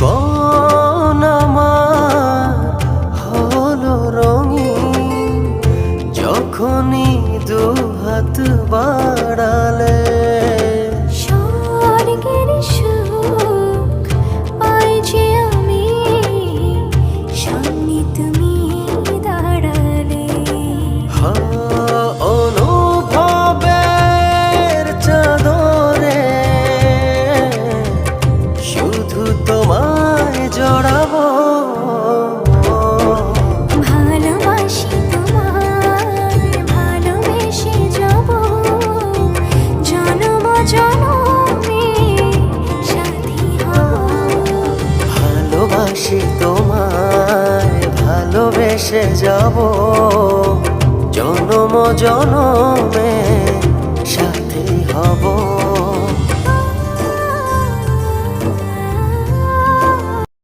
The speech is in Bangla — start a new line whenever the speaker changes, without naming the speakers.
জীবন আমার হলো রঙিন যখনই দুহাত বাড়ালে।
স্বর্গের সুখ পাই যে আমি সামনে তুমি দাঁড়ালে।
অনুভবের চাদরে শুধু তোমায় জড়াবো।
ভালোবাসি তোমায়, ভালোবেসে যাব, জনম জনমে সাথী হব।
ভালোবাসি তোমায়, ভালোবেসে যাব, জনম জনমে সাথী হব।